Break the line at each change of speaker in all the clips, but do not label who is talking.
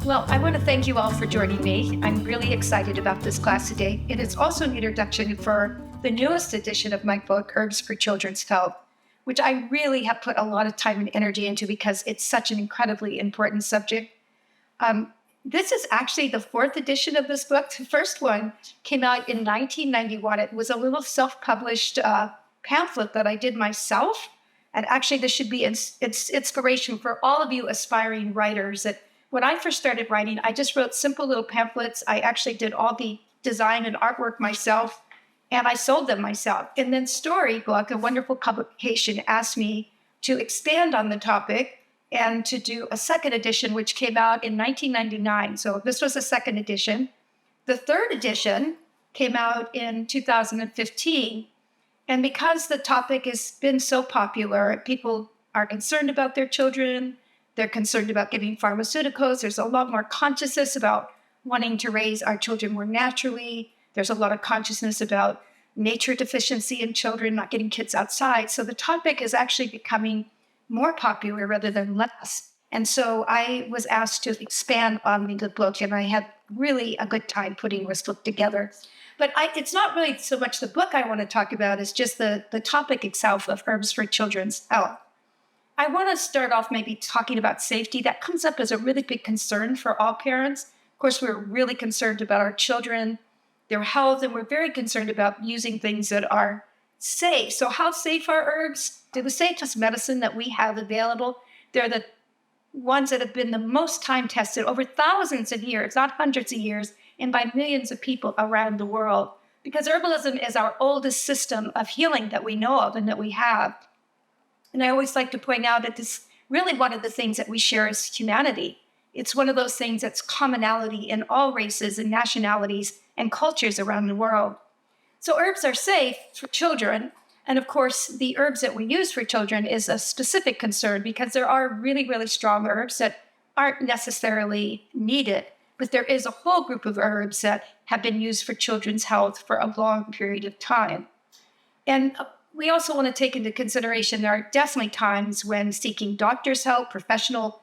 Well, I want to thank you all for joining me. I'm really excited about this class today. It is also an introduction for the newest edition of my book, Herbs for Children's Health, which I really have put a lot of time and energy into because it's such an incredibly important subject. This is actually the fourth edition of this book. The first one came out in 1991. It was a little self-published pamphlet that I did myself. And actually, this should be inspiration for all of you aspiring writers. That when I first started writing, I just wrote simple little pamphlets. I actually did all the design and artwork myself, and I sold them myself. And then Storybook, a wonderful publication, asked me to expand on the topic and to do a second edition, which came out in 1999. So this was the second edition. The third edition came out in 2015. And because the topic has been so popular, people are concerned about their children. They're concerned about giving pharmaceuticals. There's a lot more consciousness about wanting to raise our children more naturally. There's a lot of consciousness about nature deficiency in children, not getting kids outside. So the topic is actually becoming more popular rather than less. And so I was asked to expand on the book, and I had really a good time putting this book together. But it's not really so much the book I want to talk about, it's just the topic itself of herbs for children's health. I want to start off maybe talking about safety. That comes up as a really big concern for all parents. Of course, we're really concerned about our children, their health, and we're very concerned about using things that are safe. So how safe are herbs? They're the safest medicine that we have available. They're the ones that have been the most time tested over thousands of years, not hundreds of years, and by millions of people around the world. Because herbalism is our oldest system of healing that we know of and that we have. And I always like to point out that this really one of the things that we share is humanity. It's one of those things that's commonality in all races and nationalities and cultures around the world. So herbs are safe for children. And of course, the herbs that we use for children is a specific concern because there are really, really strong herbs that aren't necessarily needed. But there is a whole group of herbs that have been used for children's health for a long period of time. And we also want to take into consideration there are definitely times when seeking doctor's help, professional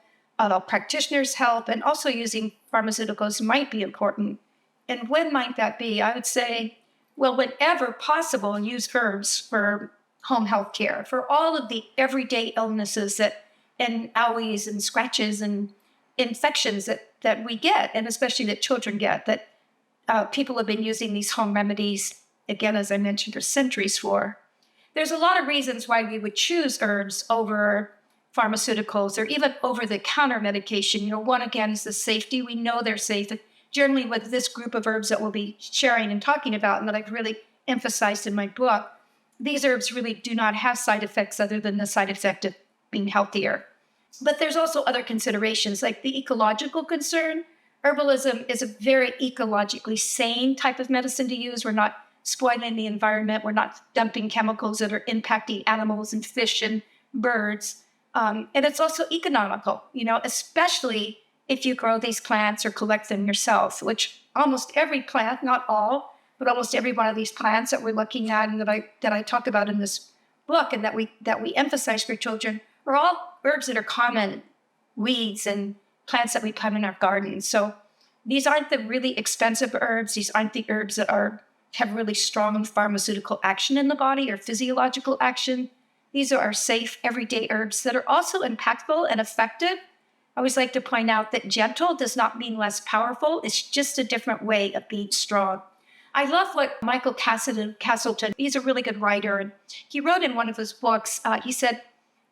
practitioners' help, and also using pharmaceuticals might be important. And when might that be? I would say, well, whenever possible, use herbs for home health care, for all of the everyday illnesses and owies and scratches and infections that we get, and especially that children get, that people have been using these home remedies, again, as I mentioned, for centuries for. There's a lot of reasons why we would choose herbs over pharmaceuticals or even over-the-counter medication. One, again, is the safety. We know they're safe. Generally, with this group of herbs that we'll be sharing and talking about and that I've really emphasized in my book, these herbs really do not have side effects other than the side effect of being healthier. But there's also other considerations, like the ecological concern. Herbalism is a very ecologically sane type of medicine to use. We're not spoiling the environment. We're not dumping chemicals that are impacting animals and fish and birds. And it's also economical, especially if you grow these plants or collect them yourself, which almost every plant, not all, but almost every one of these plants that we're looking at and that I talk about in this book and that we emphasize for children are all herbs that are common weeds and plants that we plant in our gardens. So these aren't the really expensive herbs. These aren't the herbs that have really strong pharmaceutical action in the body or physiological action. These are our safe, everyday herbs that are also impactful and effective. I always like to point out that gentle does not mean less powerful. It's just a different way of being strong. I love what Michael Castleton, he's a really good writer, and he wrote in one of his books, he said,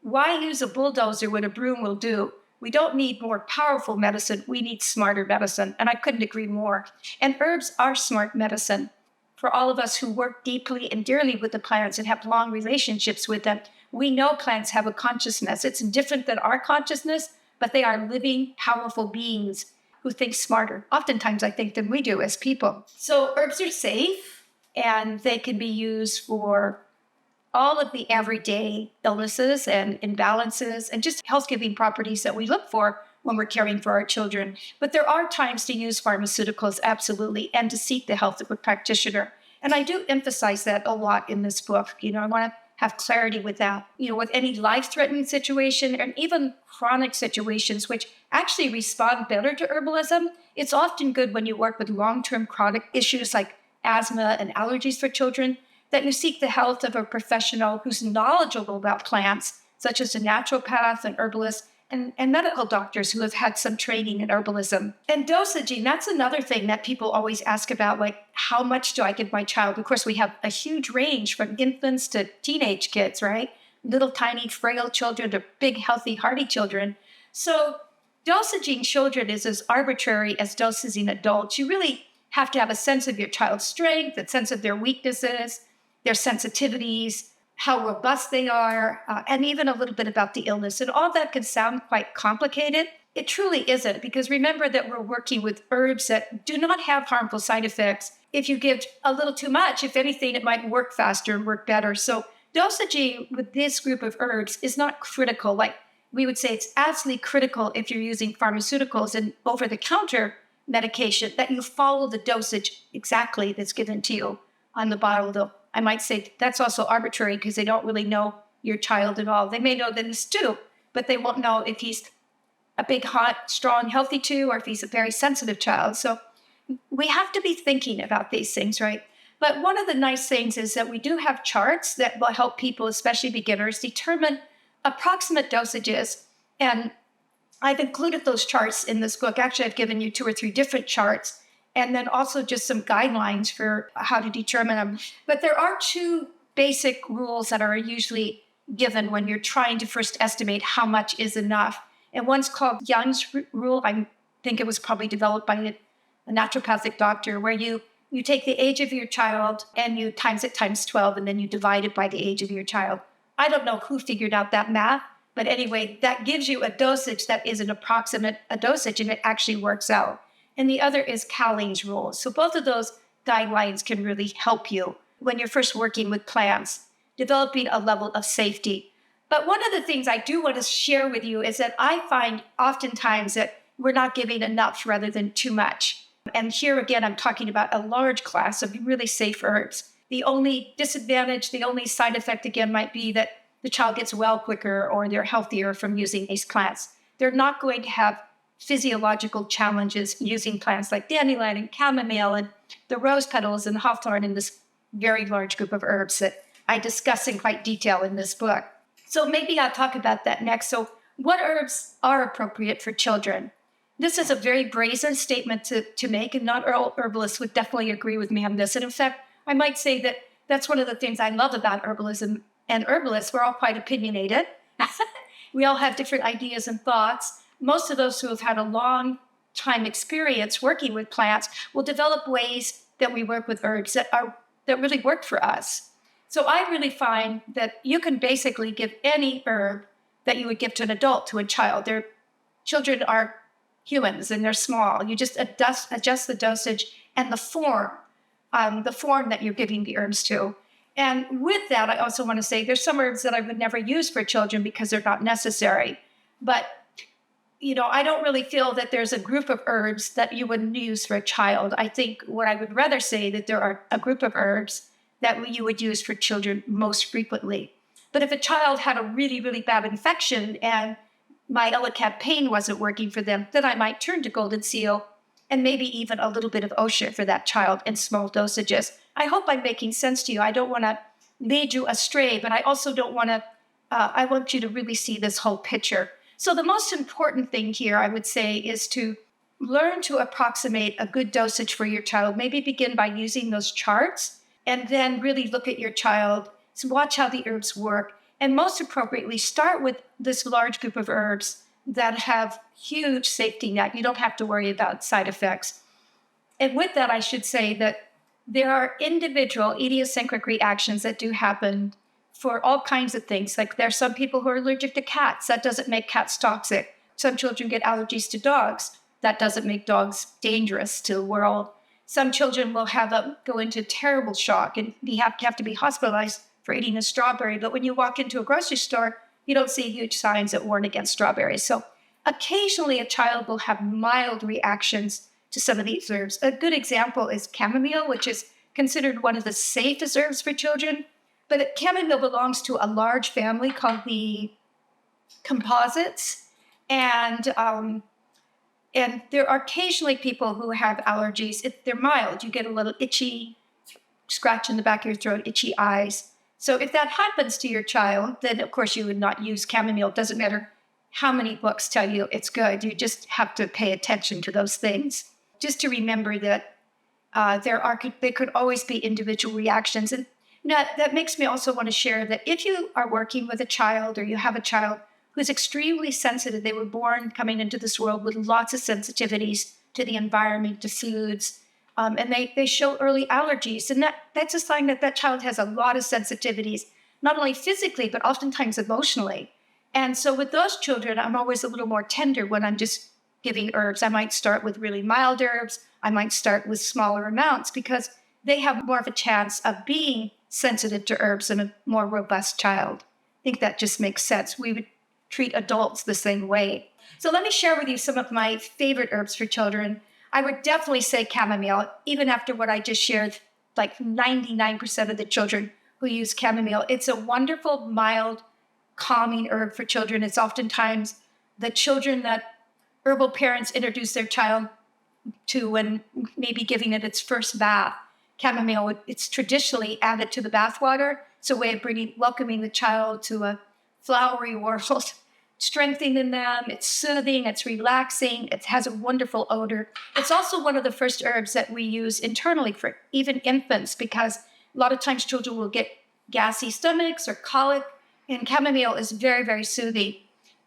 "Why use a bulldozer when a broom will do? We don't need more powerful medicine. We need smarter medicine." And I couldn't agree more. And herbs are smart medicine. For all of us who work deeply and dearly with the plants and have long relationships with them, we know plants have a consciousness. It's different than our consciousness, but they are living, powerful beings who think smarter, oftentimes I think, than we do as people. So herbs are safe, and they can be used for all of the everyday illnesses and imbalances and just health-giving properties that we look for when we're caring for our children. But there are times to use pharmaceuticals, absolutely, and to seek the help of a practitioner. And I do emphasize that a lot in this book. I want to have clarity with that. With any life-threatening situation and even chronic situations, which actually respond better to herbalism, it's often good when you work with long-term chronic issues like asthma and allergies for children, that you seek the help of a professional who's knowledgeable about plants, such as a naturopath, an herbalist, and medical doctors who have had some training in herbalism. And dosaging, that's another thing that people always ask about, like, how much do I give my child? Of course, we have a huge range from infants to teenage kids, right? Little tiny frail children to big, healthy, hearty children. So dosaging children is as arbitrary as dosaging adults. You really have to have a sense of your child's strength, a sense of their weaknesses, their sensitivities, how robust they are, and even a little bit about the illness. And all that can sound quite complicated. It truly isn't, because remember that we're working with herbs that do not have harmful side effects. If you give a little too much, if anything, it might work faster and work better. So dosaging with this group of herbs is not critical. Like we would say, it's absolutely critical if you're using pharmaceuticals and over-the-counter medication that you follow the dosage exactly that's given to you on the bottle, though. I might say that's also arbitrary because they don't really know your child at all. They may know that he's 2, but they won't know if he's a big, hot, strong, healthy 2 or if he's a very sensitive child. So we have to be thinking about these things, right? But one of the nice things is that we do have charts that will help people, especially beginners, determine approximate dosages. And I've included those charts in this book. Actually, I've given you 2 or 3 different charts, and then also just some guidelines for how to determine them. But there are 2 basic rules that are usually given when you're trying to first estimate how much is enough. And one's called Young's rule. I think it was probably developed by a naturopathic doctor, where you take the age of your child and you times it times 12, and then you divide it by the age of your child. I don't know who figured out that math, but anyway, that gives you a dosage that is an approximate dosage, and it actually works out. And the other is Cowling's rule. So both of those guidelines can really help you when you're first working with plants, developing a level of safety. But one of the things I do want to share with you is that I find oftentimes that we're not giving enough rather than too much. And here again, I'm talking about a large class of really safe herbs. The only disadvantage, the only side effect again might be that the child gets well quicker or they're healthier from using these plants. They're not going to have physiological challenges using plants like dandelion and chamomile and the rose petals and hawthorn in this very large group of herbs that I discuss in quite detail in this book. So maybe I'll talk about that next. So what herbs are appropriate for children? This is a very brazen statement to make, and not all herbalists would definitely agree with me on this. And in fact, I might say that that's one of the things I love about herbalism and herbalists. We're all quite opinionated. We all have different ideas and thoughts. Most of those who have had a long time experience working with plants will develop ways that we work with herbs that really work for us. So I really find that you can basically give any herb that you would give to an adult to a child. Their children are humans and they're small. You just adjust the dosage and the form that you're giving the herbs to. And with that, I also want to say there's some herbs that I would never use for children because they're not necessary. But I don't really feel that there's a group of herbs that you wouldn't use for a child. I think what I would rather say that there are a group of herbs that you would use for children most frequently. But if a child had a really, really bad infection and my Elicat pain wasn't working for them, then I might turn to golden seal and maybe even a little bit of Osha for that child in small dosages. I hope I'm making sense to you. I don't want to lead you astray, but I also don't want to, I want you to really see this whole picture. So the most important thing here, I would say, is to learn to approximate a good dosage for your child. Maybe begin by using those charts and then really look at your child, so watch how the herbs work. And most appropriately, start with this large group of herbs that have huge safety net. You don't have to worry about side effects. And with that, I should say that there are individual idiosyncratic reactions that do happen for all kinds of things. Like there are some people who are allergic to cats. That doesn't make cats toxic. Some children get allergies to dogs. That doesn't make dogs dangerous to the world. Some children will go into terrible shock and have to be hospitalized for eating a strawberry. But when you walk into a grocery store, you don't see huge signs that warn against strawberries. So occasionally a child will have mild reactions to some of these herbs. A good example is chamomile, which is considered one of the safest herbs for children. But chamomile belongs to a large family called the composites. And there are occasionally people who have allergies. If they're mild, you get a little itchy scratch in the back of your throat, itchy eyes. So if that happens to your child, then of course you would not use chamomile. It doesn't matter how many books tell you it's good. You just have to pay attention to those things. Just to remember that there could always be individual reactions. And that makes me also want to share that if you are working with a child or you have a child who's extremely sensitive, they were born coming into this world with lots of sensitivities to the environment, to foods, and they show early allergies. And that's a sign that that child has a lot of sensitivities, not only physically, but oftentimes emotionally. And so with those children, I'm always a little more tender when I'm just giving herbs. I might start with really mild herbs. I might start with smaller amounts because they have more of a chance of being sensitive to herbs than a more robust child. I think that just makes sense. We would treat adults the same way. So let me share with you some of my favorite herbs for children. I would definitely say chamomile, even after what I just shared, like 99% of the children who use chamomile. It's a wonderful, mild, calming herb for children. It's oftentimes the children that herbal parents introduce their child to when maybe giving it its first bath. Chamomile, it's traditionally added to the bathwater. It's a way of welcoming the child to a flowery world, strengthening them. It's soothing, it's relaxing, it has a wonderful odor. It's also one of the first herbs that we use internally for even infants, because a lot of times children will get gassy stomachs or colic, and chamomile is very, very soothing.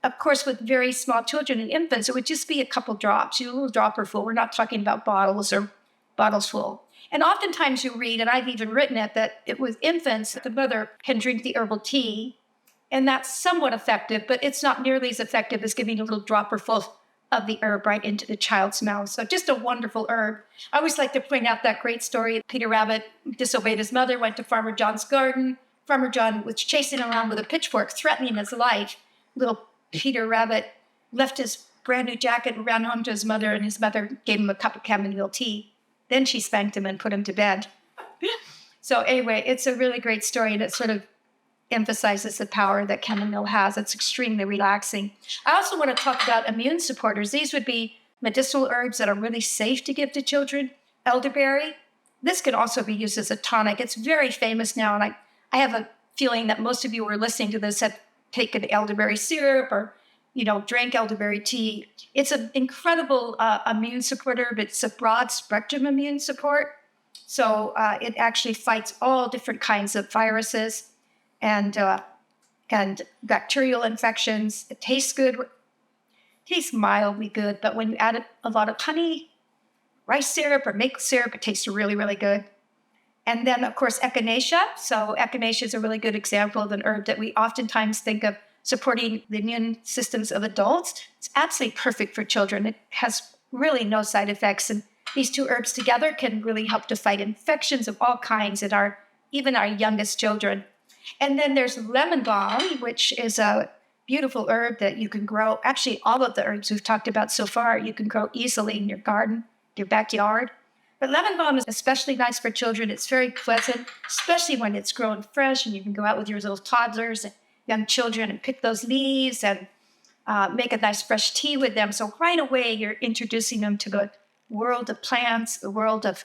Of course, with very small children and infants, it would just be a couple drops, a little dropper full. We're not talking about bottles or bottles full. And oftentimes you read, and I've even written it, that with infants, the mother can drink the herbal tea, and that's somewhat effective, but it's not nearly as effective as giving a little dropper full of the herb right into the child's mouth. So just a wonderful herb. I always like to point out that great story. Peter Rabbit disobeyed his mother, went to Farmer John's garden. Farmer John was chasing him around with a pitchfork, threatening his life. Little Peter Rabbit left his brand new jacket and ran home to his mother, and his mother gave him a cup of chamomile tea. Then she spanked him and put him to bed. So anyway, it's a really great story, and it sort of emphasizes the power that chamomile has. It's extremely relaxing. I also want to talk about immune supporters. These would be medicinal herbs that are really safe to give to children. Elderberry. This can also be used as a tonic. It's very famous now, and I have a feeling that most of you who are listening to this have taken elderberry syrup or, drank elderberry tea. It's an incredible immune supporter, but it's a broad spectrum immune support. So it actually fights all different kinds of viruses and bacterial infections. It tastes good. It tastes mildly good, but when you add a lot of honey, rice syrup, or maple syrup, it tastes really, really good. And then, of course, echinacea. So echinacea is a really good example of an herb that we oftentimes think of supporting the immune systems of adults. It's absolutely perfect for children. It has really no side effects. And these two herbs together can really help to fight infections of all kinds in even our youngest children. And then there's lemon balm, which is a beautiful herb that you can grow. Actually, all of the herbs we've talked about so far, you can grow easily in your garden, your backyard. But lemon balm is especially nice for children. It's very pleasant, especially when it's grown fresh, and you can go out with your little toddlers and young children and pick those leaves and make a nice fresh tea with them. So right away, you're introducing them to the world of plants, the world of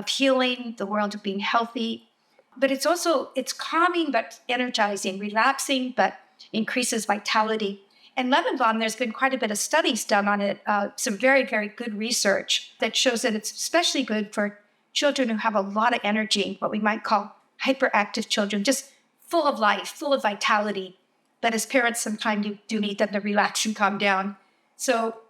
healing, the world of being healthy. But it's calming but energizing, relaxing but increases vitality. And lemon balm, there's been quite a bit of studies done on it, some very, very good research that shows that it's especially good for children who have a lot of energy, what we might call hyperactive children, just full of life, full of vitality. But as parents, sometimes you do need them to relax and calm down. So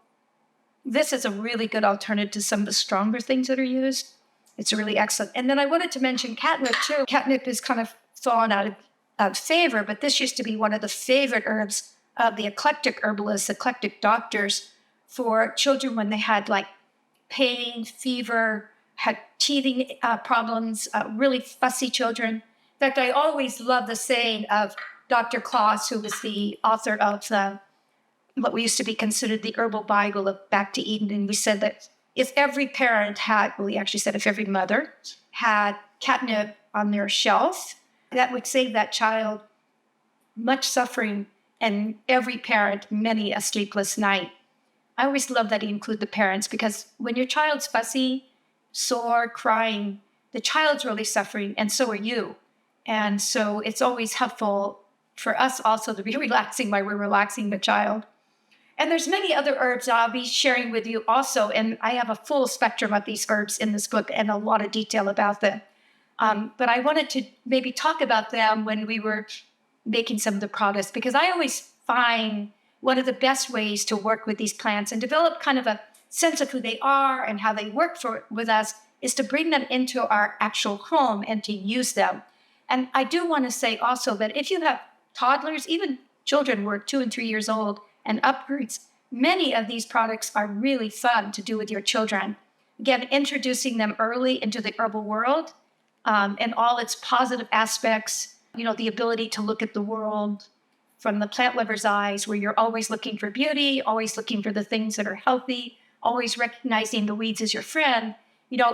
this is a really good alternative to some of the stronger things that are used. It's really excellent. And then I wanted to mention catnip too. Catnip has kind of fallen out of favor, but this used to be one of the favorite herbs of the eclectic herbalists, eclectic doctors, for children when they had like pain, fever, had teething problems, really fussy children. In fact, I always love the saying of Dr. Claus, who was the author of what we used to be considered the herbal Bible of Back to Eden. And we said that if every parent had, well, he actually said if every mother had catnip on their shelf, that would save that child much suffering and every parent many a sleepless night. I always love that you include the parents, because when your child's fussy, sore, crying, the child's really suffering, and so are you. And so it's always helpful for us also to be relaxing while we're relaxing the child. And there's many other herbs I'll be sharing with you also. And I have a full spectrum of these herbs in this book and a lot of detail about them. But I wanted to maybe talk about them when we were making some of the products, because I always find one of the best ways to work with these plants and develop kind of a sense of who they are and how they work with us is to bring them into our actual home and to use them. And I do want to say also that if you have toddlers, even children who are 2 and 3 years old and upwards, many of these products are really fun to do with your children. Again, introducing them early into the herbal world and all its positive aspects, the ability to look at the world from the plant lover's eyes, where you're always looking for beauty, always looking for the things that are healthy, always recognizing the weeds as your friend.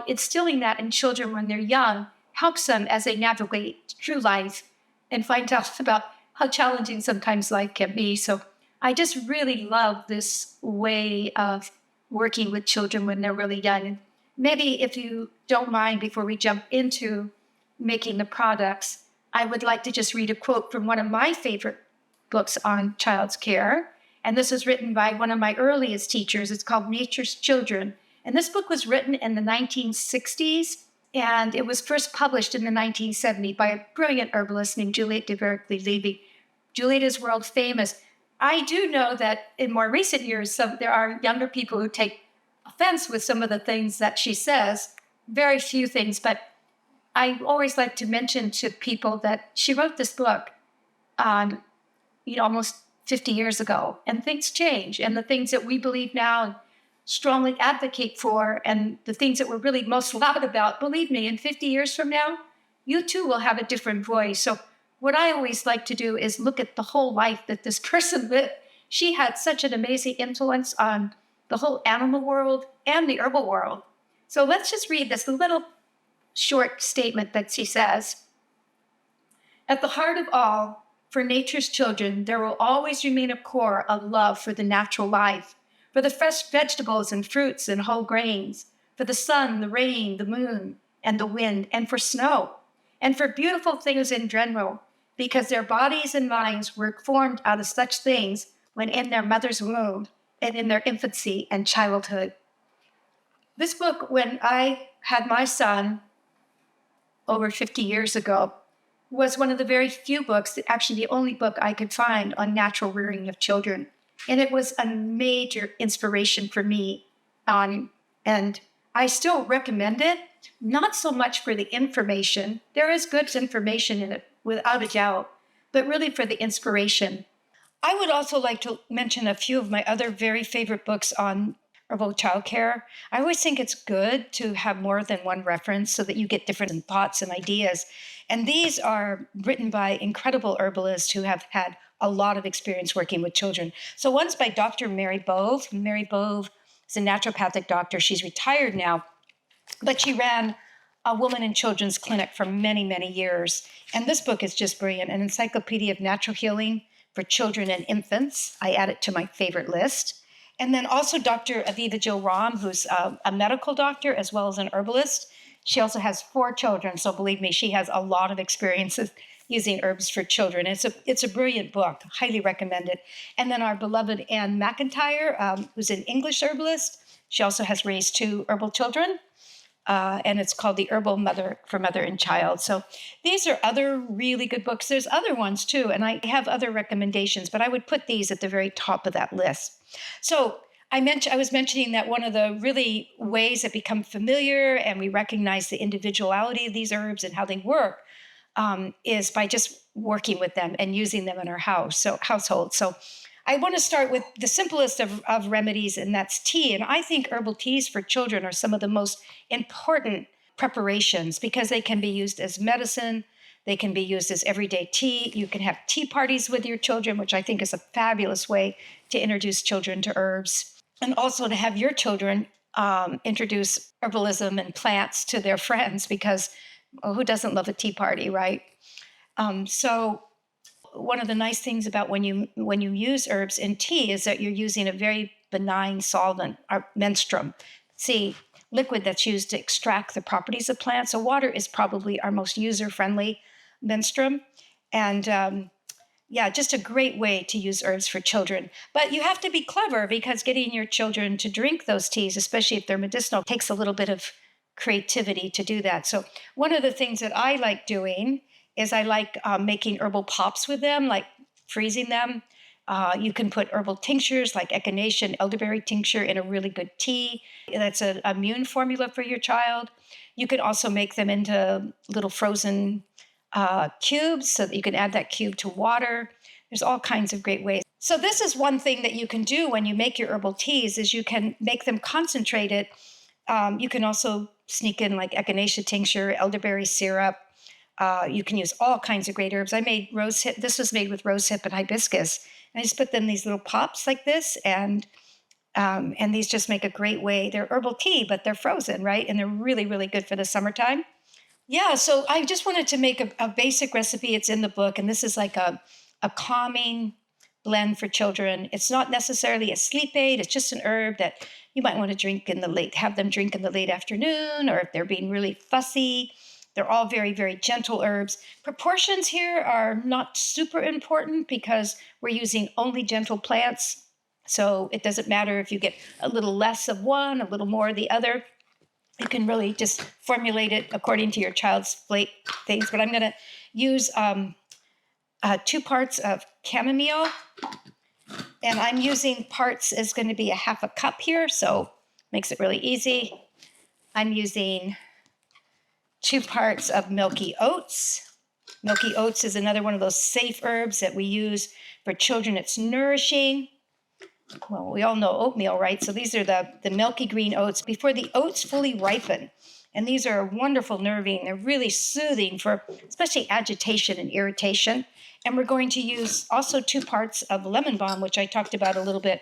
Instilling that in children when they're young helps them as they navigate through life and find out about how challenging sometimes life can be. So I just really love this way of working with children when they're really young. Maybe if you don't mind, before we jump into making the products, I would like to just read a quote from one of my favorite books on child's care. And this is written by one of my earliest teachers. It's called Nature's Children. And this book was written in the 1960s, and it was first published in the 1970s by a brilliant herbalist named Juliet de Berkeley-Levy. Juliet is world famous. I do know that in more recent years, there are younger people who take offense with some of the things that she says, very few things, but I always like to mention to people that she wrote this book on, almost 50 years ago, and things change, and the things that we believe now and strongly advocate for, and the things that we're really most loud about, believe me, in 50 years from now, you too will have a different voice. So what I always like to do is look at the whole life that this person lived. She had such an amazing influence on the whole animal world and the herbal world. So let's just read this little short statement that she says. At the heart of all, for nature's children, there will always remain a core of love for the natural life, for the fresh vegetables and fruits and whole grains, for the sun, the rain, the moon, and the wind, and for snow, and for beautiful things in general, because their bodies and minds were formed out of such things when in their mother's womb and in their infancy and childhood. This book, when I had my son over 50 years ago, was one of the very few books, actually the only book I could find on natural rearing of children. And it was a major inspiration for me. And I still recommend it, not so much for the information. There is good information in it, without a doubt, but really for the inspiration. I would also like to mention a few of my other very favorite books on herbal childcare. I always think it's good to have more than one reference so that you get different thoughts and ideas. And these are written by incredible herbalists who have had a lot of experience working with children. So one's by Dr. Mary Bove. Mary Bove is a naturopathic doctor. She's retired now, but she ran a woman and children's clinic for many, many years. And this book is just brilliant, an encyclopedia of natural healing for children and infants. I add it to my favorite list. And then also Dr. Aviva Jill Rahm, who's a medical doctor as well as an herbalist. She also has 4 children, so believe me, she has a lot of experience with using herbs for children. It's a brilliant book, highly recommend it. And then our beloved Anne McIntyre, who's an English herbalist. She also has raised 2 herbal children, and it's called The Herbal Mother for Mother and Child. So these are other really good books. There's other ones too, and I have other recommendations, but I would put these at the very top of that list. So I was mentioning that one of the really ways that become familiar and we recognize the individuality of these herbs and how they work is by just working with them and using them in our household. So I want to start with the simplest of remedies, and that's tea. And I think herbal teas for children are some of the most important preparations because they can be used as medicine. They can be used as everyday tea. You can have tea parties with your children, which I think is a fabulous way to introduce children to herbs. And also to have your children introduce herbalism and plants to their friends because who doesn't love a tea party, right? So one of the nice things about when you use herbs in tea is that you're using a very benign solvent, or menstruum. See, liquid that's used to extract the properties of plants. So water is probably our most user-friendly menstruum. And yeah, just a great way to use herbs for children. But you have to be clever because getting your children to drink those teas, especially if they're medicinal, takes a little bit of creativity to do that. So one of the things that I like doing is I like making herbal pops with them, like freezing them. You can put herbal tinctures like echinacea and elderberry tincture in a really good tea. That's an immune formula for your child. You can also make them into little frozen cubes so that you can add that cube to water. There's all kinds of great ways. So this is one thing that you can do when you make your herbal teas is you can make them concentrated. You can also sneak in like echinacea tincture, elderberry syrup. You can use all kinds of great herbs. I made rosehip. This was made with rosehip and hibiscus. And I just put them in these little pops like this, and these just make a great way. They're herbal tea, but they're frozen, right? And they're really, really good for the summertime. Yeah, so I just wanted to make a basic recipe. It's in the book, and this is like a calming blend for children. It's not necessarily a sleep aid. It's just an herb that you might want to have them drink in the late afternoon, or if they're being really fussy. They're all very, very gentle herbs. Proportions here are not super important because we're using only gentle plants. So it doesn't matter if you get a little less of one, a little more of the other. You can really just formulate it according to your child's things. But I'm going to use 2 parts of chamomile. And I'm using parts is going to be a half a cup here, so makes it really easy. I'm using 2 parts of milky oats. Milky oats is another one of those safe herbs that we use for children. It's nourishing. Well, we all know oatmeal, right? So these are the milky green oats before the oats fully ripen. And these are wonderful nerving. They're really soothing for especially agitation and irritation. And we're going to use also 2 parts of lemon balm, which I talked about a little bit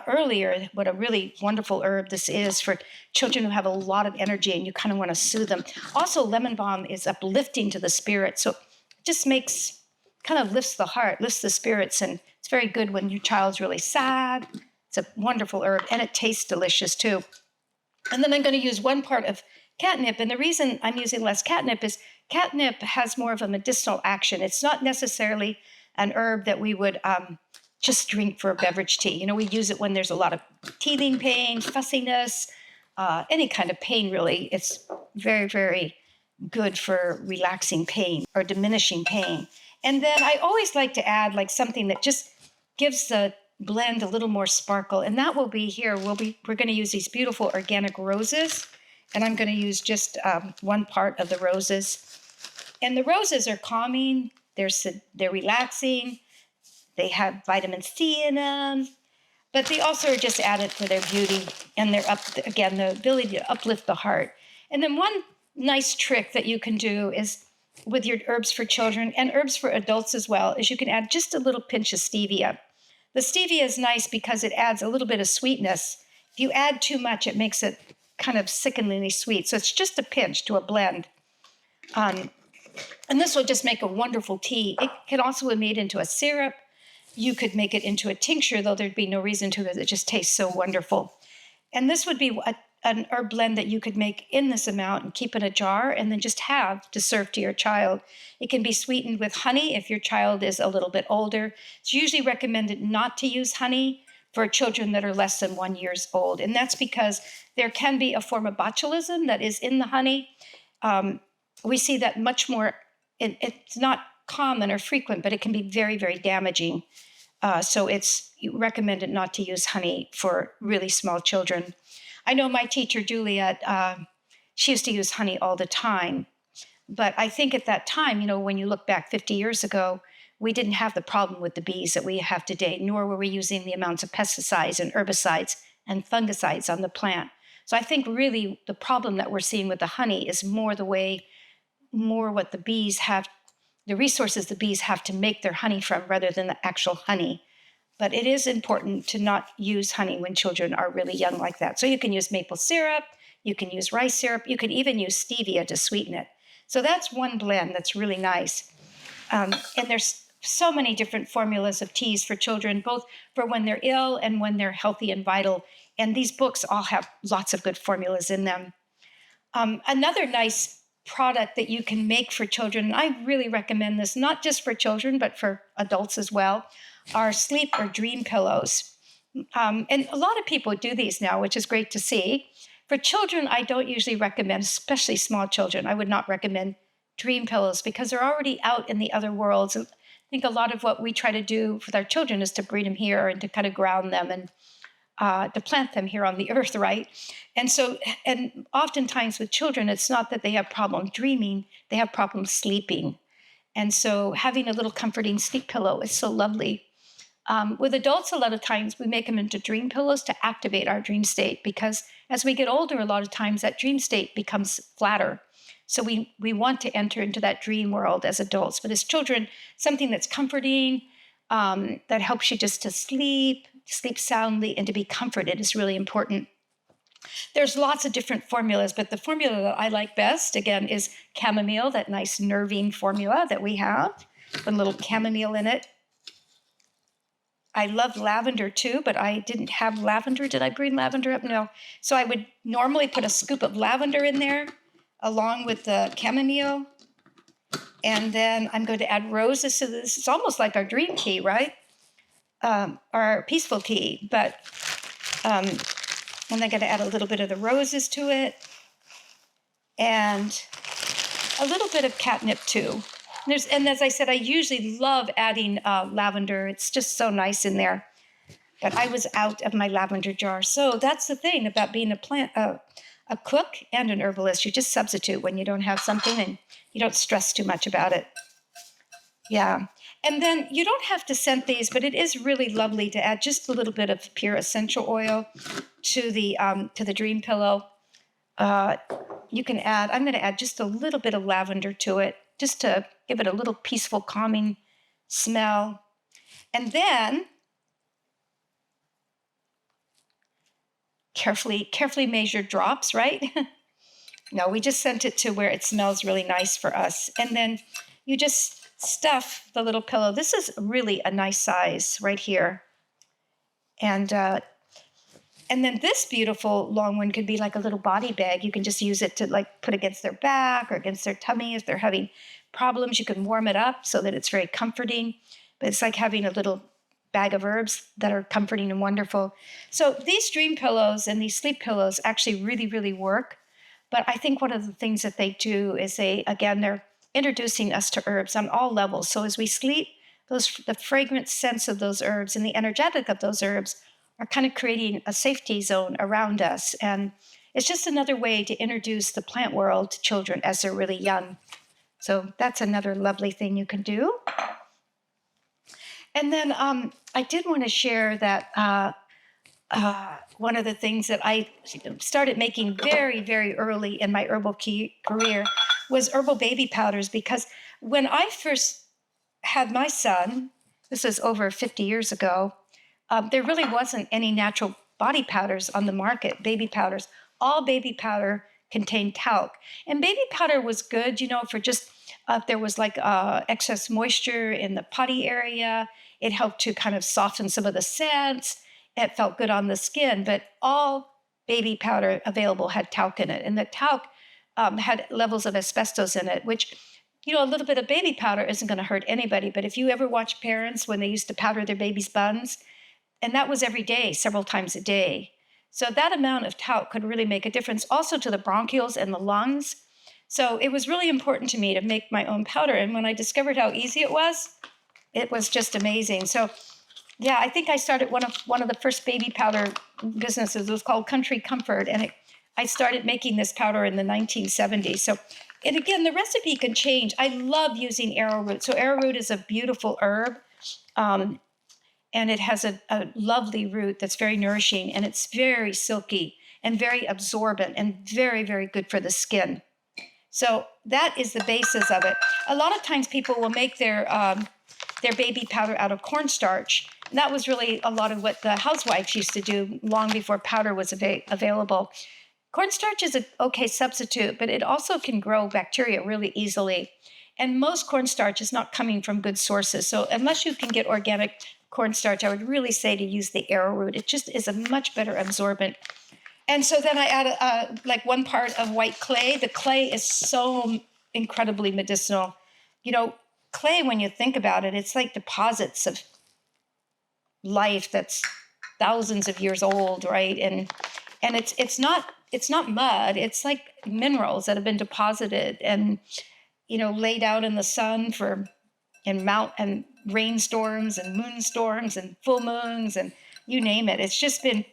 earlier, what a really wonderful herb this is for children who have a lot of energy and you kind of want to soothe them. Also, lemon balm is uplifting to the spirit. So it just kind of lifts the heart, lifts the spirits, and it's very good when your child's really sad. It's a wonderful herb, and it tastes delicious too. And then I'm going to use 1 part of catnip, and the reason I'm using less catnip is catnip has more of a medicinal action. It's not necessarily an herb that we would just drink for a beverage tea. You know, we use it when there's a lot of teething pain, fussiness, any kind of pain really. It's very, very good for relaxing pain or diminishing pain. And then I always like to add like something that just gives the blend a little more sparkle. And that will be here. We're going to use these beautiful organic roses. And I'm going to use just 1 part of the roses. And the roses are calming. They're relaxing. They have vitamin C in them. But they also are just added for their beauty. And they're the ability to uplift the heart. And then one nice trick that you can do is with your herbs for children and herbs for adults as well, is you can add just a little pinch of stevia. The stevia is nice because it adds a little bit of sweetness. If you add too much, it makes it kind of sickeningly sweet. So it's just a pinch to a blend. And this will just make a wonderful tea. It can also be made into a syrup. You could make it into a tincture, though there'd be no reason to because it just tastes so wonderful. And this would be an herb blend that you could make in this amount and keep in a jar and then just have to serve to your child. It can be sweetened with honey if your child is a little bit older. It's usually recommended not to use honey for children that are less than 1 year old. And that's because there can be a form of botulism that is in the honey. We see that much more. It's not common or frequent, but it can be very, very damaging. So it's recommended not to use honey for really small children. I know my teacher, Juliet, she used to use honey all the time. But I think at that time, you know, when you look back 50 years ago, we didn't have the problem with the bees that we have today, nor were we using the amounts of pesticides and herbicides and fungicides on the plant. So I think really the problem that we're seeing with the honey is more what the bees have, the resources the bees have to make their honey from rather than the actual honey. But it is important to not use honey when children are really young like that. So you can use maple syrup, you can use rice syrup, you can even use stevia to sweeten it. So that's one blend that's really nice. And there's so many different formulas of teas for children, both for when they're ill and when they're healthy and vital. And these books all have lots of good formulas in them. Another nice product that you can make for children, and I really recommend this, not just for children, but for adults as well, are sleep or dream pillows. And a lot of people do these now, which is great to see. For children, I don't usually recommend, especially small children, I would not recommend dream pillows because they're already out in the other worlds. And I think a lot of what we try to do with our children is to bring them here and to kind of ground them and to plant them here on the earth, right? And so, and oftentimes with children, it's not that they have problems dreaming, they have problems sleeping. And so having a little comforting sleep pillow is so lovely. With adults, a lot of times we make them into dream pillows to activate our dream state because as we get older, a lot of times that dream state becomes flatter. So we want to enter into that dream world as adults. But as children, something that's comforting, that helps you just to sleep soundly, and to be comforted is really important. There's lots of different formulas, but the formula that I like best, again, is chamomile, that nice nervine formula that we have, with a little chamomile in it. I love lavender too, but I didn't have lavender. Did I bring lavender up? No. So I would normally put a scoop of lavender in there along with the chamomile. And then I'm going to add roses to this. It's almost like our dream tea, right? Our peaceful tea. But and I'm going to add a little bit of the roses to it. And a little bit of catnip too. And as I said, I usually love adding lavender. It's just so nice in there. But I was out of my lavender jar. So that's the thing about being a cook and an herbalist. You just substitute when you don't have something and you don't stress too much about it. Yeah. And then you don't have to scent these, but it is really lovely to add just a little bit of pure essential oil to the dream pillow. You can add, I'm going to add just a little bit of lavender to it, just to give it a little peaceful, calming smell. And then carefully measured drops, right? No, we just sent it to where it smells really nice for us. And then you just stuff the little pillow. This is really a nice size right here. And then this beautiful long one could be like a little body bag. You can just use it to like put against their back or against their tummy if they're having problems. You can warm it up so that it's very comforting. But it's like having a little bag of herbs that are comforting and wonderful. So these dream pillows and these sleep pillows actually really, really work. But I think one of the things that they do is they're introducing us to herbs on all levels. So as we sleep, the fragrant scents of those herbs and the energetic of those herbs are kind of creating a safety zone around us. And it's just another way to introduce the plant world to children as they're really young. So that's another lovely thing you can do. And then I did want to share that one of the things that I started making very, very early in my herbal career was herbal baby powders, because when I first had my son, this was over 50 years ago, there really wasn't any natural body powders on the market, baby powders. All baby powder contained talc. And baby powder was good, for just if there was like excess moisture in the potty area. It helped to kind of soften some of the scents. It felt good on the skin, but all baby powder available had talc in it. And the talc had levels of asbestos in it, which, a little bit of baby powder isn't going to hurt anybody. But if you ever watch parents when they used to powder their babies' buns, and that was every day, several times a day. So that amount of talc could really make a difference also to the bronchioles and the lungs. So it was really important to me to make my own powder. And when I discovered how easy it was just amazing. So yeah, I think I started one of the first baby powder businesses. It was called Country Comfort. And I started making this powder in the 1970s. So, and again, the recipe can change. I love using arrowroot. So arrowroot is a beautiful herb. And it has a lovely root that's very nourishing, and it's very silky and very absorbent and very, very good for the skin. So that is the basis of it. A lot of times people will make their baby powder out of cornstarch. And that was really a lot of what the housewives used to do long before powder was available. Cornstarch is an okay substitute, but it also can grow bacteria really easily. And most cornstarch is not coming from good sources. So unless you can get organic cornstarch, I would really say to use the arrowroot. It just is a much better absorbent. And so then I add like 1 part of white clay. The clay is so incredibly medicinal. Clay, when you think about it, it's like deposits of life that's thousands of years old, right? And it's not mud. It's like minerals that have been deposited and laid out in the sun and rainstorms and moonstorms and full moons and you name it. It's just been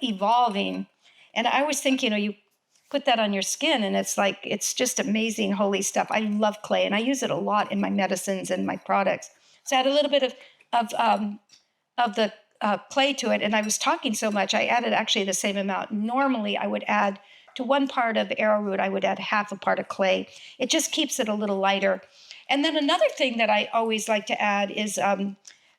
evolving. And I always think, you put that on your skin and it's just amazing, holy stuff. I love clay and I use it a lot in my medicines and my products. So I add a little bit of the clay to it. And I was talking so much, I added actually the same amount. Normally I would add to 1 part of arrowroot, I would add half a part of clay. It just keeps it a little lighter. And then another thing that I always like to add is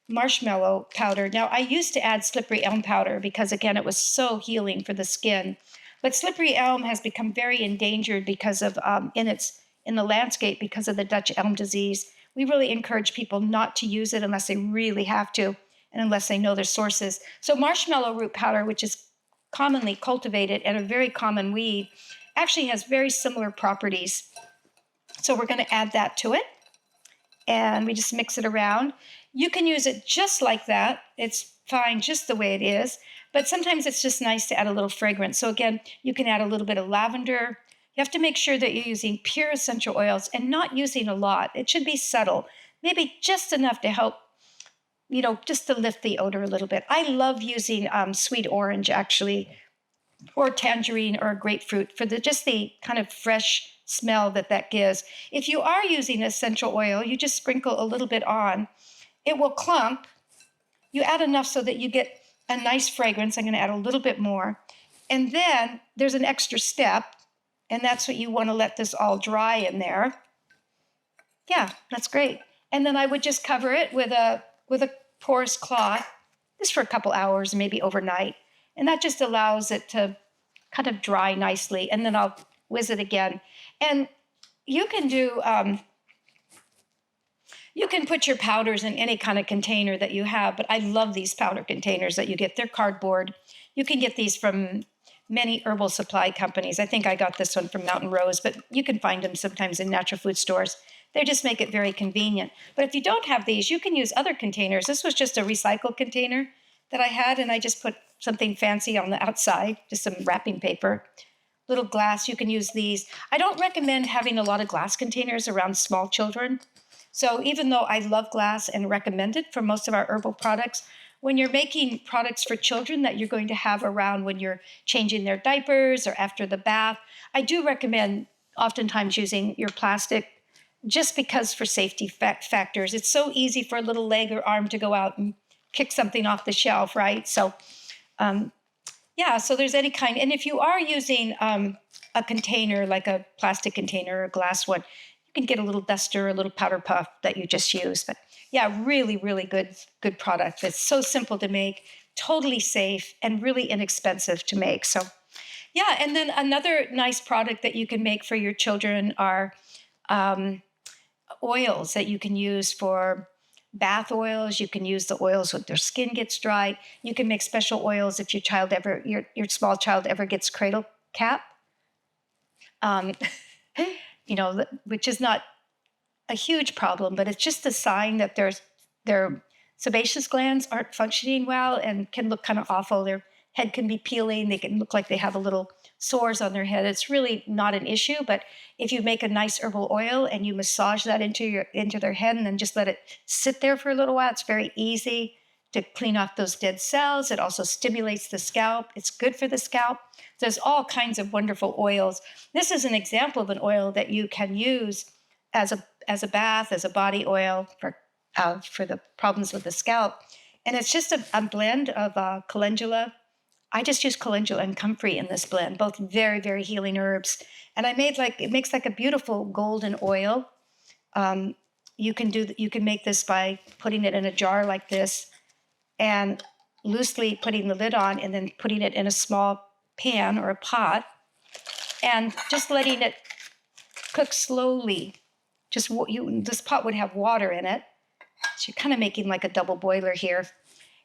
marshmallow powder. Now, I used to add slippery elm powder because, again, it was so healing for the skin. But slippery elm has become very endangered because of in the landscape because of the Dutch elm disease. We really encourage people not to use it unless they really have to and unless they know their sources. So marshmallow root powder, which is commonly cultivated and a very common weed, actually has very similar properties. So we're going to add that to it. And we just mix it around. You can use it just like that. It's fine just the way it is. But sometimes it's just nice to add a little fragrance. So again, you can add a little bit of lavender. You have to make sure that you're using pure essential oils and not using a lot. It should be subtle, maybe just enough to help, just to lift the odor a little bit. I love using sweet orange, actually, or tangerine or grapefruit for just the kind of fresh smell that gives. If you are using essential oil, you just sprinkle a little bit on. It will clump. You add enough so that you get a nice fragrance. I'm going to add a little bit more. And then there's an extra step, and that's what you want to let this all dry in there. Yeah, that's great. And then I would just cover it with a porous cloth, just for a couple hours, maybe overnight. And that just allows it to kind of dry nicely. And then I'll whiz it again. And you can you can put your powders in any kind of container that you have, but I love these powder containers that you get. They're cardboard. You can get these from many herbal supply companies. I think I got this one from Mountain Rose, but you can find them sometimes in natural food stores. They just make it very convenient. But if you don't have these, you can use other containers. This was just a recycled container that I had, and I just put something fancy on the outside, just some wrapping paper. Little glass, you can use these. I don't recommend having a lot of glass containers around small children. So even though I love glass and recommend it for most of our herbal products, when you're making products for children that you're going to have around when you're changing their diapers or after the bath, I do recommend oftentimes using your plastic just because for safety factors. It's so easy for a little leg or arm to go out and kick something off the shelf, right? So so there's any kind. And if you are using a container, like a plastic container or a glass one, you can get a little duster, a little powder puff that you just use. But yeah, really, really good product. It's so simple to make, totally safe, and really inexpensive to make. So yeah, and then another nice product that you can make for your children are oils that you can use for bath oils. You can use the oils when their skin gets dry. You can make special oils if your small child ever gets cradle cap, which is not a huge problem, but it's just a sign that their sebaceous glands aren't functioning well and can look kind of awful. Their head can be peeling. They can look like they have a little sores on their head. It's really not an issue, but if you make a nice herbal oil and you massage that into their head and then just let it sit there for a little while, it's very easy to clean off those dead cells. It also stimulates the scalp. It's good for the scalp. There's all kinds of wonderful oils. This is an example of an oil that you can use as a bath, as a body oil for the problems with the scalp. And it's just a blend of calendula. I just use calendula and comfrey in this blend, both very, very healing herbs. And it makes like a beautiful golden oil. You can make this by putting it in a jar like this and loosely putting the lid on and then putting it in a small pan or a pot and just letting it cook slowly, this pot would have water in it. So you're kind of making like a double boiler here.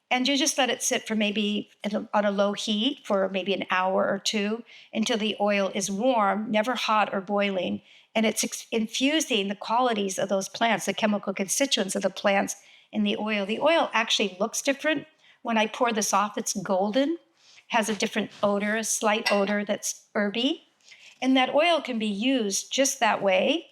And you just let it sit for maybe on a low heat for maybe an hour or two until the oil is warm, never hot or boiling. And it's infusing the qualities of those plants, the chemical constituents of the plants in the oil. The oil actually looks different. When I pour this off, it's golden, has a different odor, a slight odor that's herby. And that oil can be used just that way.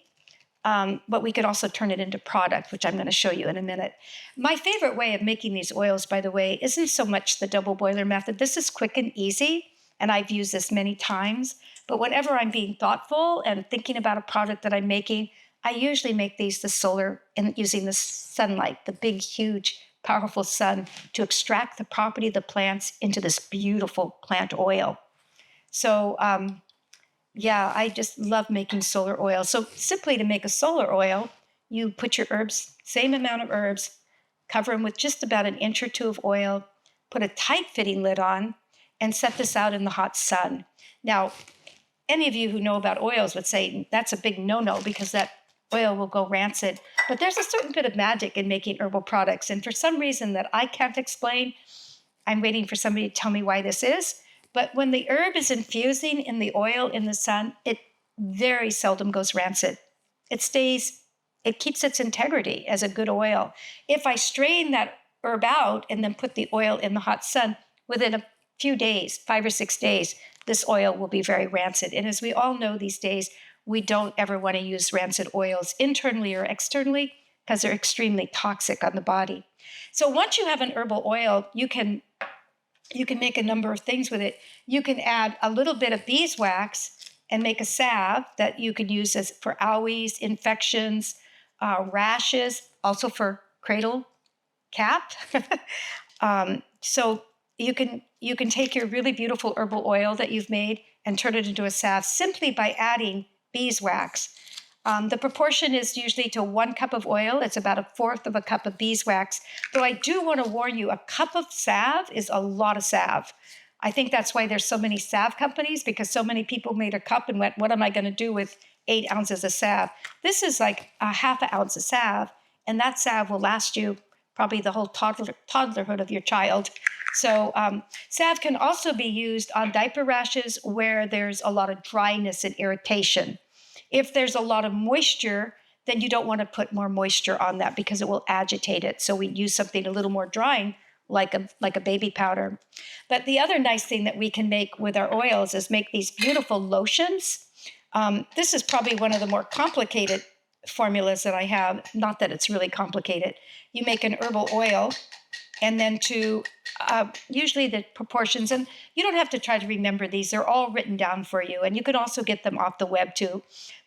But we could also turn it into product, which I'm going to show you in a minute. My favorite way of making these oils, by the way, isn't so much the double boiler method. This is quick and easy, and I've used this many times. But whenever I'm being thoughtful and thinking about a product that I'm making, I usually make these the solar and using the sunlight, the big, huge, powerful sun to extract the property of the plants into this beautiful plant oil. So, yeah, I just love making solar oil. So simply to make a solar oil, you put your herbs, same amount of herbs, cover them with just about an inch or two of oil, put a tight fitting lid on, and set this out in the hot sun. Now, any of you who know about oils would say that's a big no-no because that oil will go rancid. But there's a certain bit of magic in making herbal products. And for some reason that I can't explain, I'm waiting for somebody to tell me why this is. But when the herb is infusing in the oil in the sun, it very seldom goes rancid. It keeps its integrity as a good oil. If I strain that herb out and then put the oil in the hot sun, within a few days, 5 or 6 days, this oil will be very rancid. And as we all know these days, we don't ever want to use rancid oils internally or externally because they're extremely toxic on the body. So once you have an herbal oil, you can make a number of things with it. You can add a little bit of beeswax and make a salve that you can use for owies, infections, rashes, also for cradle cap. So you can take your really beautiful herbal oil that you've made and turn it into a salve simply by adding beeswax. The proportion is usually to 1 cup of oil. It's about 1/4 of a cup of beeswax. Though I do want to warn you, a cup of salve is a lot of salve. I think that's why there's so many salve companies, because so many people made a cup and went, what am I going to do with 8 ounces of salve? This is like a 1/2 ounce of salve, and that salve will last you probably the whole toddlerhood of your child. So salve can also be used on diaper rashes where there's a lot of dryness and irritation. If there's a lot of moisture, then you don't want to put more moisture on that because it will agitate it. So we use something a little more drying, like a baby powder. But the other nice thing that we can make with our oils is make these beautiful lotions. This is probably one of the more complicated formulas that I have. Not that it's really complicated. You make an herbal oil, and then usually the proportions, and you don't have to try to remember these. They're all written down for you, and you can also get them off the web too.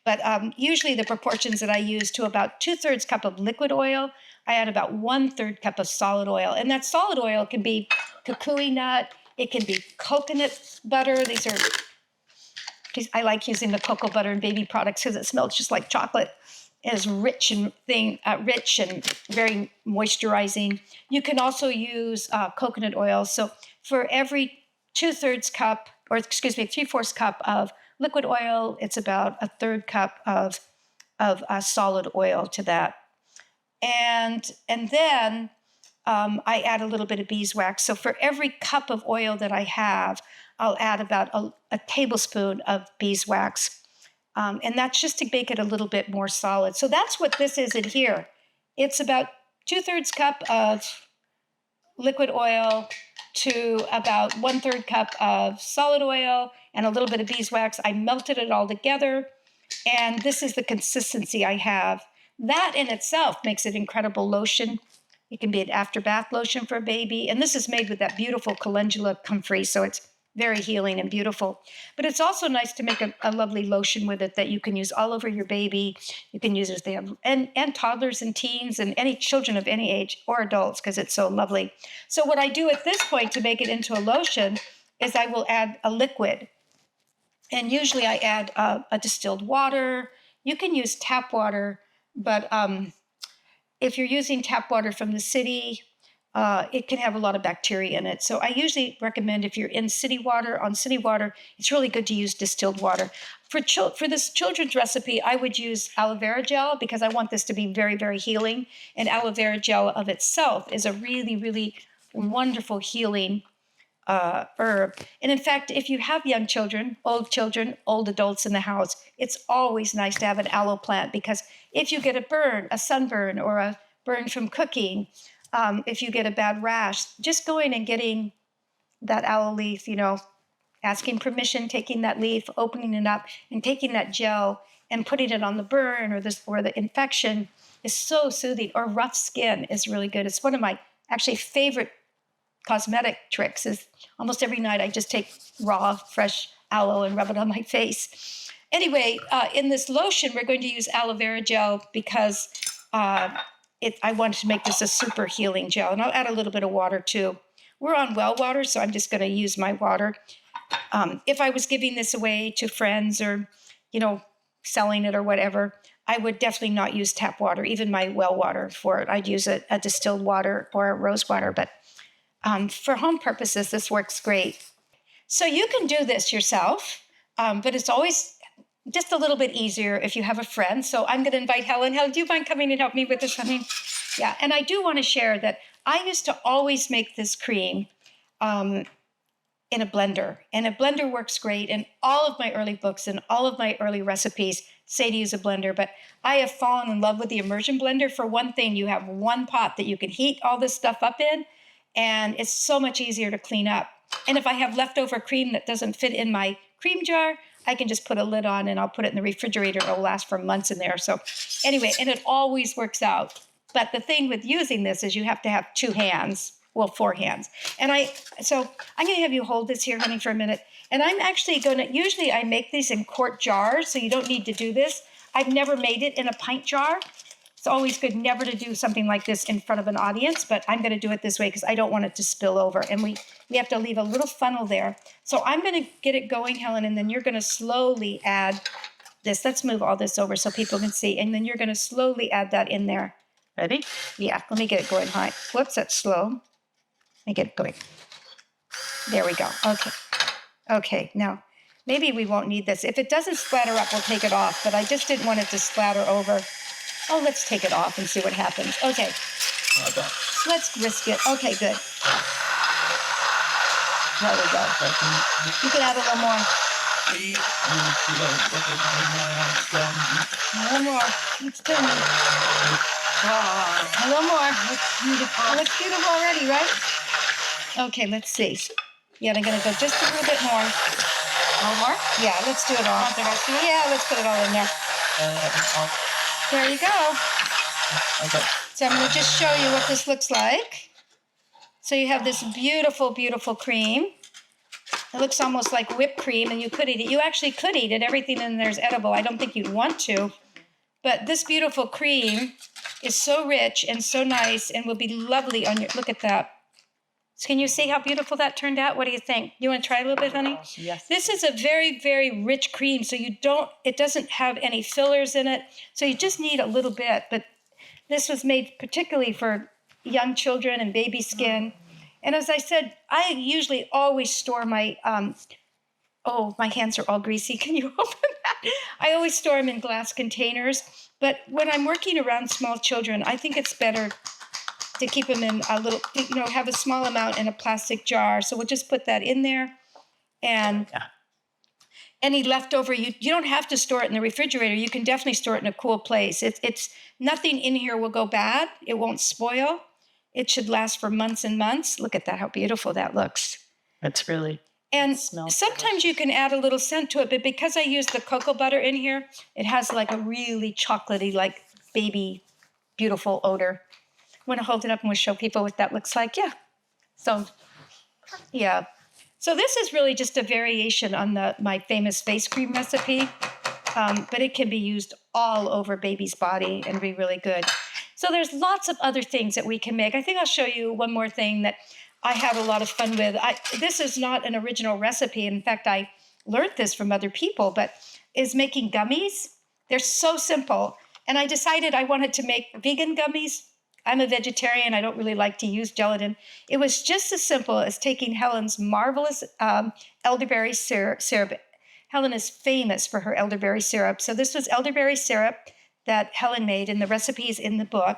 But usually the proportions that I use to about 2/3 cup of liquid oil, I add about 1/3 cup of solid oil. And that solid oil can be kukui nut. It can be coconut butter. I like using the cocoa butter in baby products because it smells just like chocolate. It is rich and very moisturizing. You can also use coconut oil. So for every 3/4 cup of liquid oil, it's about 1/3 cup of solid oil to that. And then I add a little bit of beeswax. So for every cup of oil that I have, I'll add about a tablespoon of beeswax. And that's just to make it a little bit more solid. So that's what this is in here. It's about 2/3 cup of liquid oil to about 1/3 cup of solid oil and a little bit of beeswax. I melted it all together, and this is the consistency I have. That in itself makes an incredible lotion. It can be an after bath lotion for a baby, and this is made with that beautiful calendula comfrey, so it's very healing and beautiful. But it's also nice to make a lovely lotion with it that you can use all over your baby. You can use it and toddlers and teens and any children of any age or adults because it's so lovely. So what I do at this point to make it into a lotion is I will add a liquid. And usually I add a distilled water. You can use tap water, but if you're using tap water from the city, it can have a lot of bacteria in it. So I usually recommend if you're in city water, it's really good to use distilled water. For this children's recipe, I would use aloe vera gel because I want this to be very, very healing. And aloe vera gel of itself is a really, really wonderful healing herb. And in fact, if you have young children, old adults in the house, it's always nice to have an aloe plant because if you get a sunburn or a burn from cooking, if you get a bad rash, just going and getting that aloe leaf, asking permission, taking that leaf, opening it up, and taking that gel and putting it on the burn or the infection is so soothing. Or rough skin is really good. It's one of my actually favorite cosmetic tricks. Is almost every night I just take raw, fresh aloe and rub it on my face. Anyway, in this lotion, we're going to use aloe vera gel because I wanted to make this a super healing gel. And I'll add a little bit of water too. We're on well water, so I'm just going to use my water. If I was giving this away to friends or, selling it or whatever, I would definitely not use tap water, even my well water for it. I'd use a distilled water or a rose water. But for home purposes, this works great. So you can do this yourself, but it's always just a little bit easier if you have a friend. So I'm going to invite Helen. Helen, do you mind coming and help me with this, honey? Yeah, and I do want to share that I used to always make this cream in a blender. And a blender works great. And all of my early books and all of my early recipes say to use a blender. But I have fallen in love with the immersion blender. For one thing, you have one pot that you can heat all this stuff up in. And it's so much easier to clean up. And if I have leftover cream that doesn't fit in my cream jar, I can just put a lid on and I'll put it in the refrigerator. It'll last for months in there. So anyway, and it always works out. But the thing with using this is you have to have 4 hands. And so I'm going to have you hold this here, honey, for a minute. And I'm actually usually I make these in quart jars, so you don't need to do this. I've never made it in a pint jar. It's always good never to do something like this in front of an audience, but I'm going to do it this way because I don't want it to spill over. And we have to leave a little funnel there. So I'm going to get it going, Helen, and then you're going to slowly add this. Let's move all this over so people can see. And then you're going to slowly add that in there.
Ready?
Yeah, let me get it going. Hi. Whoops, that's slow. Let me get it going. There we go. Okay. Okay, now maybe we won't need this. If it doesn't splatter up, we'll take it off, but I just didn't want it to splatter over. Oh, let's take it off and see what happens. Okay. Let's risk it. Okay, good. There we go. You can add a little more. A little more. It's good. A little more. Looks beautiful. It looks beautiful already, right? Okay, let's see. Yeah, I'm going to go just a little bit more. A little more? Yeah, let's do it all.
Want the rest of it?
Yeah, let's put it all in there. There you go.
Okay.
So I'm going to just show you what this looks like. So you have this beautiful, beautiful cream. It looks almost like whipped cream, and you could eat it. You actually could eat it. Everything in there is edible. I don't think you'd want to. But this beautiful cream is so rich and so nice and will be lovely on your... Look at that. So can you see how beautiful that turned out? What do you think? You want to try a little bit, honey?
Yes.
This is a very, very rich cream, so it doesn't have any fillers in it. So you just need a little bit. But this was made particularly for young children and baby skin. And as I said, I usually always store my, my hands are all greasy. Can you open that? I always store them in glass containers. But when I'm working around small children, I think it's better to keep them in a little, have a small amount in a plastic jar. So we'll just put that in there. And any leftover, you don't have to store it in the refrigerator. You can definitely store it in a cool place. It's nothing in here will go bad. It won't spoil. It should last for months and months. Look at that, how beautiful that looks.
It's really...
And sometimes you can add a little scent to it, but because I use the cocoa butter in here, it has like a really chocolatey, like baby, beautiful odor. Want to hold it up and we'll show people what that looks like? Yeah. So, yeah. So this is really just a variation on my famous face cream recipe, but it can be used all over baby's body and be really good. So there's lots of other things that we can make. I think I'll show you one more thing that I have a lot of fun with. This is not an original recipe. In fact, I learned this from other people, but is making gummies. They're so simple. And I decided I wanted to make vegan gummies. I'm a vegetarian. I don't really like to use gelatin. It was just as simple as taking Helen's marvelous elderberry syrup. Helen is famous for her elderberry syrup. So this was elderberry syrup that Helen made, and the recipe is in the book.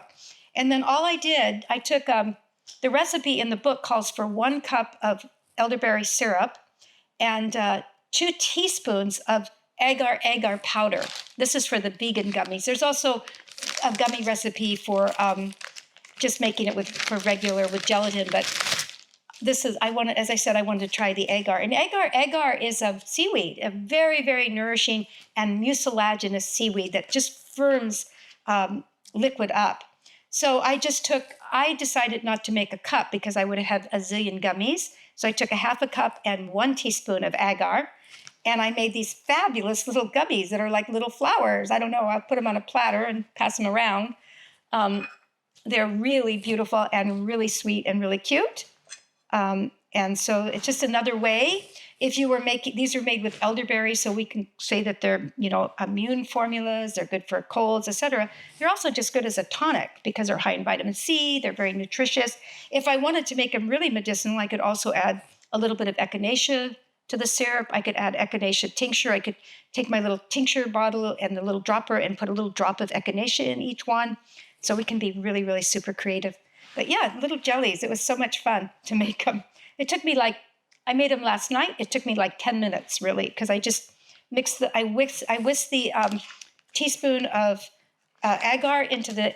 And then all I did, I took the recipe in the book calls for 1 cup of elderberry syrup and 2 teaspoons of agar powder. This is for the vegan gummies. There's also a gummy recipe for just making it for regular with gelatin, but this is, as I said, I wanted to try the agar. And agar is a seaweed, a very, very nourishing and mucilaginous seaweed that just firms liquid up. So I decided not to make a cup because I would have had a zillion gummies. So I took a half a cup and 1 teaspoon of agar, and I made these fabulous little gummies that are like little flowers. I don't know, I'll put them on a platter and pass them around. They're really beautiful and really sweet and really cute. And so it's just another way. If you were these are made with elderberry, so we can say that they're, immune formulas, they're good for colds, etc. They're also just good as a tonic because they're high in vitamin C, they're very nutritious. If I wanted to make them really medicinal, I could also add a little bit of echinacea to the syrup. I could add echinacea tincture. I could take my little tincture bottle and the little dropper and put a little drop of echinacea in each one. So we can be really, really super creative. But yeah, little jellies. It was so much fun to make them. It took me I made them last night. It took me 10 minutes really, because I just I whisked the teaspoon of agar into the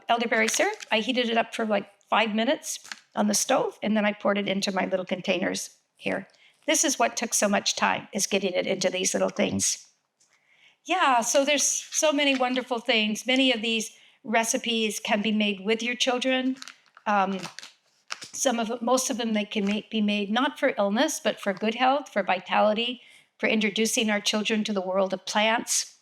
elderberry syrup. I heated it up for 5 minutes on the stove, and then I poured it into my little containers here. This is what took so much time, is getting it into these little things. Yeah, so there's so many wonderful things. Many of these recipes can be made with your children. Most of them, they can be made not for illness, but for good health, for vitality, for introducing our children to the world of plants.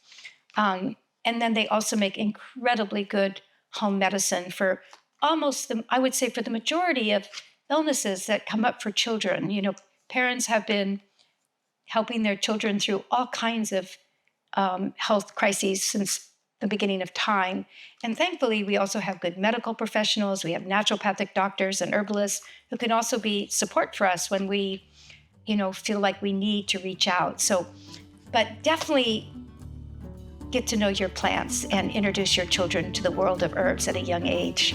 And then they also make incredibly good home medicine for I would say for the majority of illnesses that come up for children. Parents have been helping their children through all kinds of health crises since the beginning of time. And thankfully, we also have good medical professionals. We have naturopathic doctors and herbalists who can also be support for us when we, feel like we need to reach out. So, but definitely get to know your plants and introduce your children to the world of herbs at a young age.